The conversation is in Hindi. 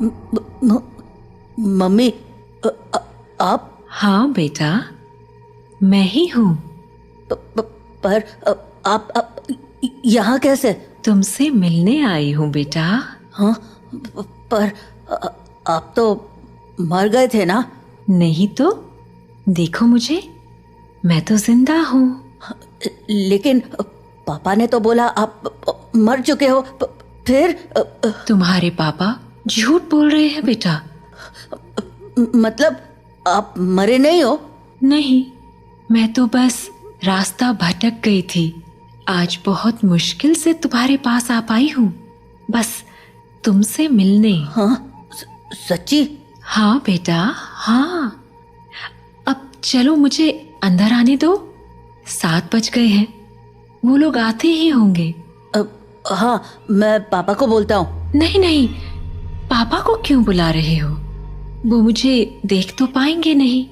म- मम्मी, आप? हाँ बेटा, मैं ही हूँ। पर आप यहाँ कैसे? तुमसे मिलने आई हूँ बेटा। हाँ, पर आप तो मर गए थे ना? नहीं तो, देखो मुझे, मैं तो जिंदा हूँ। लेकिन पापा ने तो बोला आप मर चुके हो। फिर? तुम्हारे पापा झूठ बोल रहे हैं बेटा। मतलब आप मरे नहीं हो? नहीं, मैं तो बस रास्ता भटक गई थी। आज बहुत मुश्किल से तुम्हारे पास आ पाई हूँ, बस तुमसे मिलने। हाँ, सच्ची? हाँ बेटा, हाँ। अब चलो, मुझे अंदर आने दो। 7 बज गए हैं, वो लोग आते ही होंगे। हाँ, मैं पापा को बोलता हूँ। नहीं नहीं, पापा को क्यों बुला रहे हो? वो मुझे देख तो पाएंगे नहीं।